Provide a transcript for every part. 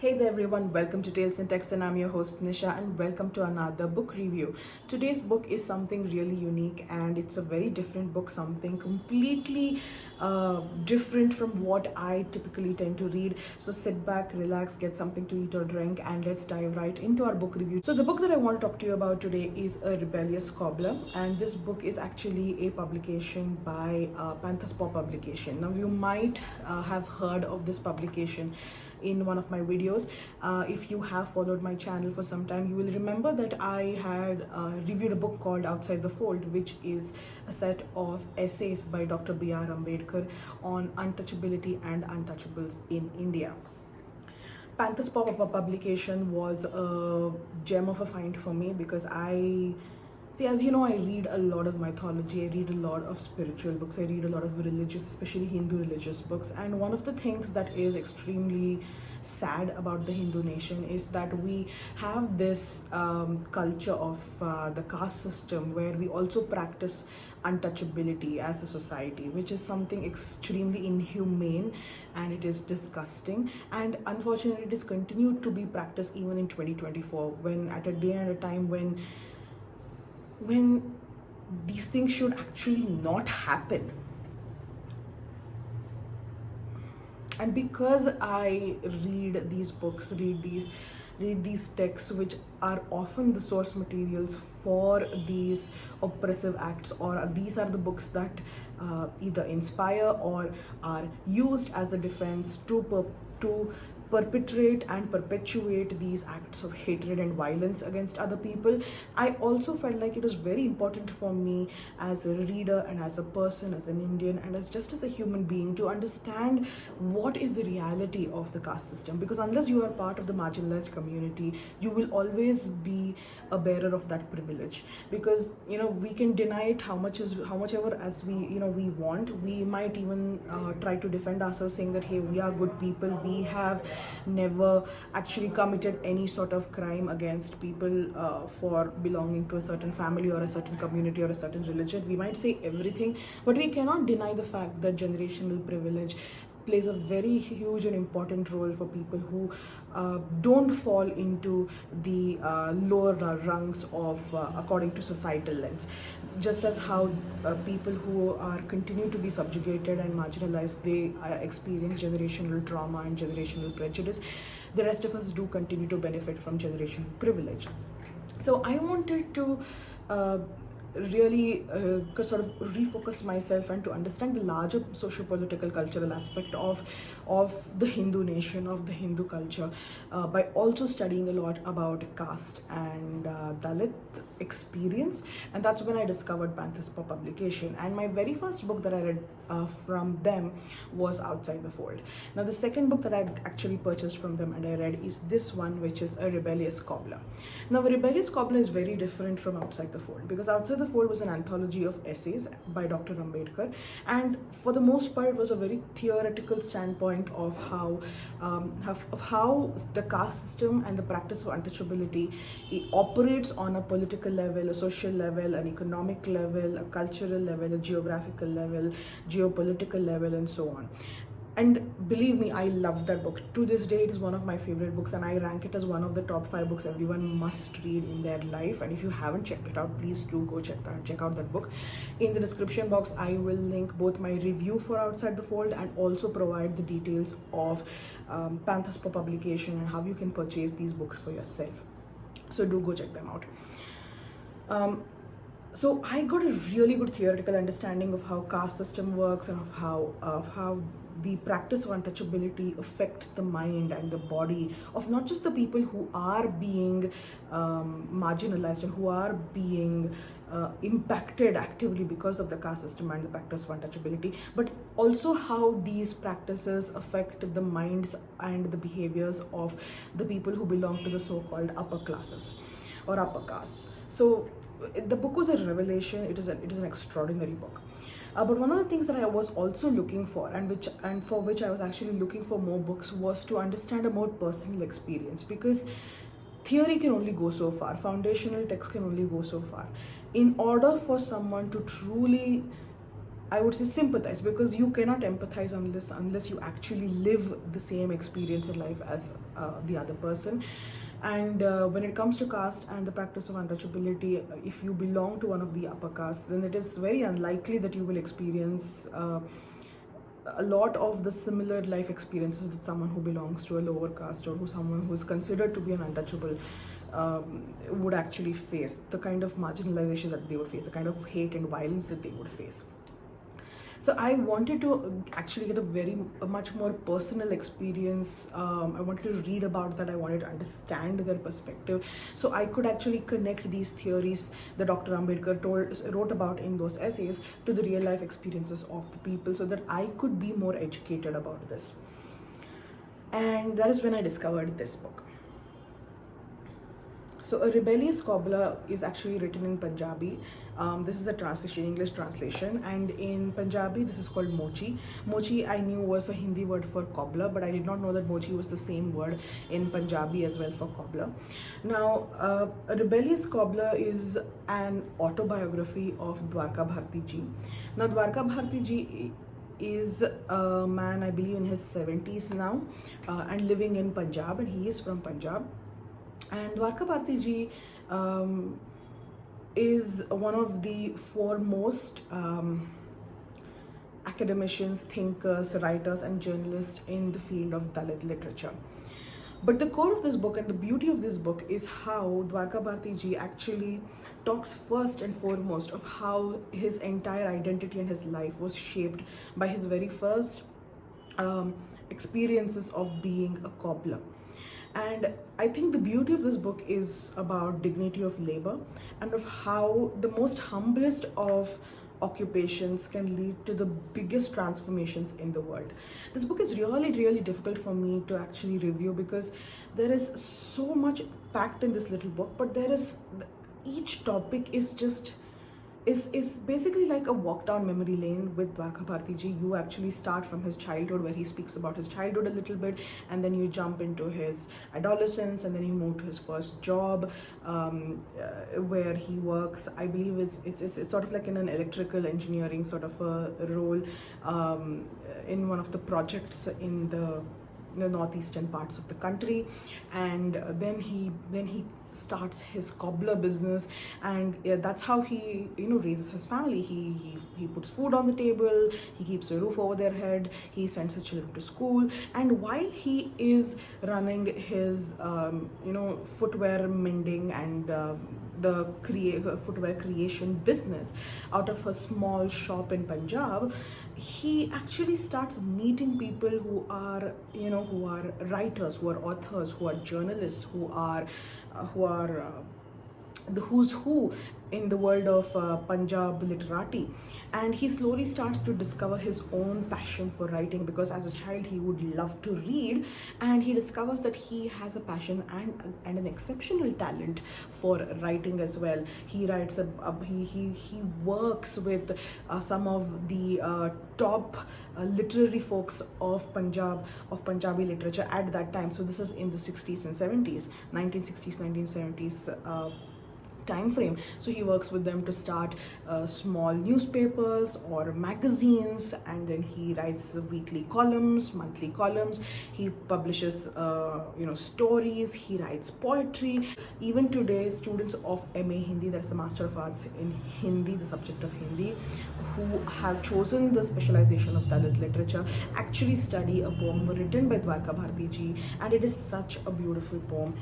Hey there everyone, welcome to Tales in Text and I'm your host Nisha and welcome to another book review. Today's book is something really unique and it's a very different book, something completely different from what I typically tend to read. So sit back, relax, get something to eat or drink and let's dive right into our book review. So the book that I want to talk to you about today is A Rebellious Cobbler, and this book is actually a publication by Panthers Paw Publication. Now you might have heard of this publication in one of my videos. If you have followed my channel for some time, you will remember that I had reviewed a book called Outside the Fold, which is a set of essays by Dr. B.R. Ambedkar on untouchability and untouchables in India. Panthers Paw Publication was a gem of a find for me because as you know, I read a lot of mythology, I read a lot of spiritual books, I read a lot of religious, especially Hindu religious books. And one of the things that is extremely sad about the Hindu nation is that we have this culture of the caste system where we also practice untouchability as a society, which is something extremely inhumane and it is disgusting, and unfortunately it is continued to be practiced even in 2024, when at a day and a time when these things should actually not happen. And because I read these books, read these texts, which are often the source materials for these oppressive acts, or these are the books that either inspire or are used as a defense to perpetrate and perpetuate these acts of hatred and violence against other people, I also felt like it was very important for me as a reader and as a person, as an Indian, and as a human being, to understand what is the reality of the caste system. Because unless you are part of the marginalized community, you will always be a bearer of that privilege. Because we can deny it how much ever as we want. We might even try to defend ourselves, saying that hey, we are good people, we have never actually committed any sort of crime against people for belonging to a certain family or a certain community or a certain religion. We might say everything, but we cannot deny the fact that generational privilege plays a very huge and important role for people who don't fall into the lower rungs of according to societal lens. Just as how people who are continue to be subjugated and marginalized, they experience generational trauma and generational prejudice, the rest of us do continue to benefit from generational privilege. So I wanted to really sort of refocus myself and to understand the larger socio-political cultural aspect of the Hindu nation, of the Hindu culture, by also studying a lot about caste and Dalit experience. And that's when I discovered Panthers Paw Publication, and my very first book that I read from them was Outside the Fold. Now the second book that I actually purchased from them and I read is this one, which is A Rebellious Cobbler. Now A Rebellious Cobbler is very different from Outside the Fold, because Outside the Fold was an anthology of essays by Dr. Ambedkar, and for the most part it was a very theoretical standpoint of how the caste system and the practice of untouchability operates on a political level, a social level, an economic level, a cultural level, a geographical level, geopolitical level, and so on. And believe me, I love that book. To this day, it is one of my favorite books, and I rank it as one of the top 5 books everyone must read in their life. And if you haven't checked it out, please do go check out that book. In the description box, I will link both my review for Outside the Fold and also provide the details of Panthers Paw Publication and how you can purchase these books for yourself. So do go check them out. So I got a really good theoretical understanding of how caste system works and of how the practice of untouchability affects the mind and the body of not just the people who are being marginalized and who are being impacted actively because of the caste system and the practice of untouchability, but also how these practices affect the minds and the behaviors of the people who belong to the so-called upper classes or upper castes. So the book was a revelation. It is an extraordinary book. But one of the things that I was also looking for, and for which I was actually looking for more books, was to understand a more personal experience, because theory can only go so far, foundational text can only go so far. In order for someone to truly I would say sympathize, because you cannot empathize unless you actually live the same experience in life as the other person. And when it comes to caste and the practice of untouchability, if you belong to one of the upper castes, then it is very unlikely that you will experience a lot of the similar life experiences that someone who belongs to a lower caste, or someone who is considered to be an untouchable would actually face. The kind of marginalization that they would face, the kind of hate and violence that they would face. So I wanted to actually get a much more personal experience. I wanted to read about that. I wanted to understand their perspective, so I could actually connect these theories that Dr. Ambedkar wrote about in those essays to the real life experiences of the people, so that I could be more educated about this. And that is when I discovered this book. So A Rebellious Cobbler is actually written in Punjabi. This is a translation, English translation, and in Punjabi this is called mochi. Mochi I knew was a Hindi word for cobbler, but I did not know that mochi was the same word in Punjabi as well for cobbler. Now, A Rebellious Cobbler is an autobiography of Dwarka Bharati ji. Now, Dwarka Bharati ji is a man, I believe in his 70s now, and living in Punjab, and he is from Punjab. And Dwarka Bharati ji is one of the foremost academicians, thinkers, writers and journalists in the field of Dalit literature. But the core of this book and the beauty of this book is how Dwarka Bharati ji actually talks first and foremost of how his entire identity and his life was shaped by his very first experiences of being a cobbler. And I think the beauty of this book is about dignity of labor and of how the most humblest of occupations can lead to the biggest transformations in the world. This book is really, really difficult for me to actually review, because there is so much packed in this little book, but each topic is just is basically like a walk down memory lane with Dwarka Bharati ji. You actually start from his childhood, where he speaks about his childhood a little bit, and then you jump into his adolescence, and then you move to his first job, where he works. I believe it's sort of like in an electrical engineering sort of a role in one of the projects in the northeastern parts of the country. And then he starts his cobbler business, and that's how he raises his family. He puts food on the table, he keeps a roof over their head, he sends his children to school, and while he is running his footwear mending and the footwear creation business out of a small shop in Punjab, he actually starts meeting people who are writers, who are authors, who are journalists, who are the who's who in the world of Punjabi literati. And he slowly starts to discover his own passion for writing, because as a child he would love to read, and he discovers that he has a passion and an exceptional talent for writing as well. He writes he works with some of the top literary folks of Punjabi literature at that time. So this is in the 60s and 70s, 1960s, 1970s time frame. So he works with them to start small newspapers or magazines, and then he writes weekly columns, monthly columns. He publishes stories, he writes poetry. Even today, students of MA Hindi, that's the Master of Arts in Hindi, the subject of Hindi, who have chosen the specialization of Dalit literature, actually study a poem written by Dwarka Bharati ji, and it is such a beautiful poem.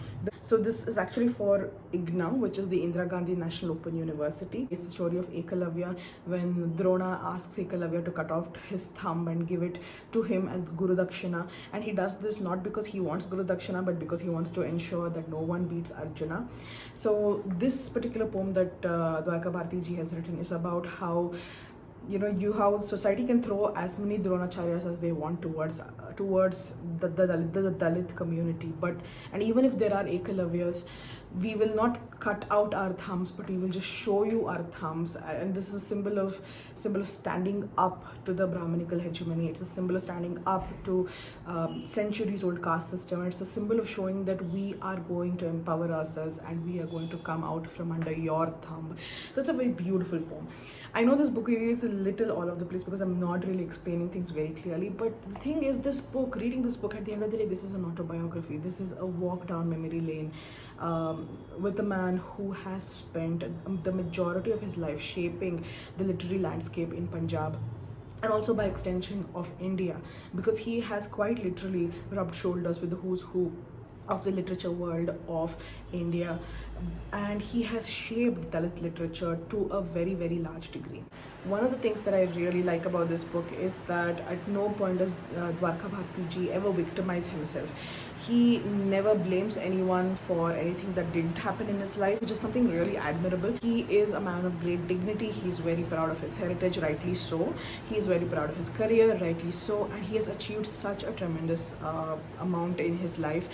So this is actually for IGNOU, which is the Indira Gandhi National Open University. It's the story of Ekalavya, when Drona asks Ekalavya to cut off his thumb and give it to him as Guru Dakshina. And he does this not because he wants Guru Dakshina, but because he wants to ensure that no one beats Arjuna. So this particular poem that Dwarka Bharati ji has written is about how how society can throw as many Dronacharyas as they want towards towards the Dalit community. And even if there are Ekalavyas, we will not cut out our thumbs, but we will just show you our thumbs. And this is a symbol of standing up to the Brahminical hegemony. It's a symbol of standing up to centuries old caste system. It's a symbol of showing that we are going to empower ourselves and we are going to come out from under your thumb. So it's a very beautiful poem. I know this book is a little all over the place because I'm not really explaining things very clearly, but the thing is, reading this book, at the end of the day, this is an autobiography. This is a walk down memory lane with a man who has spent the majority of his life shaping the literary landscape in Punjab, and also by extension of India, because he has quite literally rubbed shoulders with the who's who of the literature world of India, and he has shaped Dalit literature to a very, very large degree. One of the things that I really like about this book is that at no point does Dwarka Bharati ji ever victimize himself. He never blames anyone for anything that didn't happen in his life, which is something really admirable. He is a man of great dignity. He's very proud of his heritage, rightly so. He is very proud of his career, rightly so. And he has achieved such a tremendous amount in his life.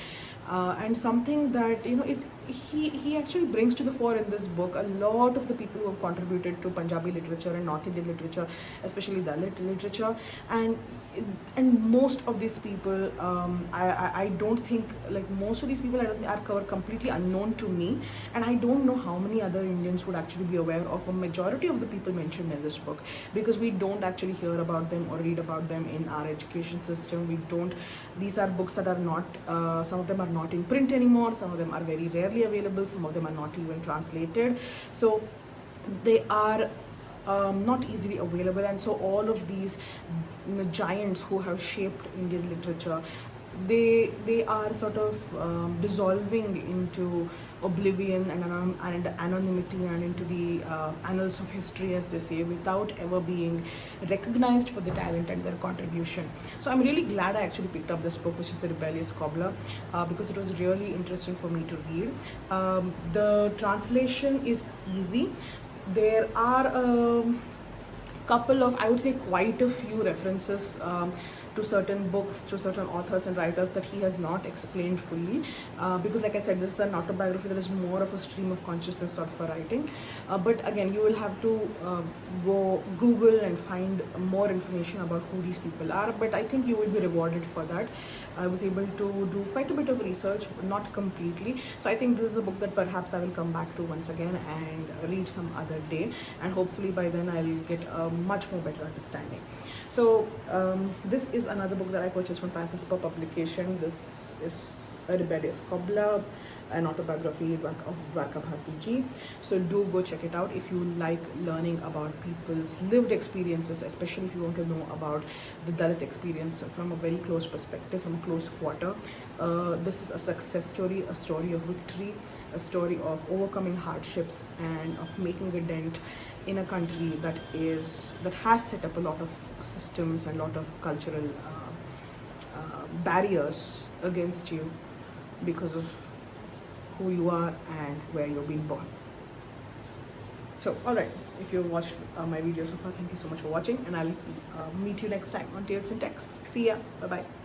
And something that, he actually brings to the fore in this book a lot of the people who have contributed to Punjabi literature and North Indian literature, especially Dalit literature. And most of these people, I don't think, like most of these people, I don't think are completely unknown to me, and I don't know how many other Indians would actually be aware of a majority of the people mentioned in this book, because we don't actually hear about them or read about them in our education system. These are books that are not, some of them are not in print anymore, some of them are very rarely available, some of them are not even translated, so they are not easily available. And so all of these giants who have shaped Indian literature, they are sort of dissolving into oblivion and anonymity and into the annals of history, as they say, without ever being recognized for the talent and their contribution. So I'm really glad I actually picked up this book, which is The Rebellious Cobbler, because it was really interesting for me to read. The translation is easy. There are a couple of, I would say quite a few references to certain books, to certain authors and writers that he has not explained fully, because like I said, this is an autobiography that is more of a stream of consciousness sort of a writing. But again, you will have to go Google and find more information about who these people are, but I think you will be rewarded for that. I was able to do quite a bit of research, not completely. So I think this is a book that perhaps I will come back to once again and read some other day, and hopefully by then I'll get a much more better understanding. So this is another book that I purchased from Panthers Paw Publication. This is A Rebellious Cobbler, an autobiography of Dwarka Bharati ji. So do go check it out if you like learning about people's lived experiences, especially if you want to know about the Dalit experience from a very close perspective, from a close quarter. This is a success story, a story of victory, a story of overcoming hardships and of making a dent in a country that has set up a lot of systems and a lot of cultural barriers against you because of who you are and where you're being born. So, alright, if you've watched my video so far, thank you so much for watching, and I'll meet you next time on Tales and Texts. See ya. Bye-bye.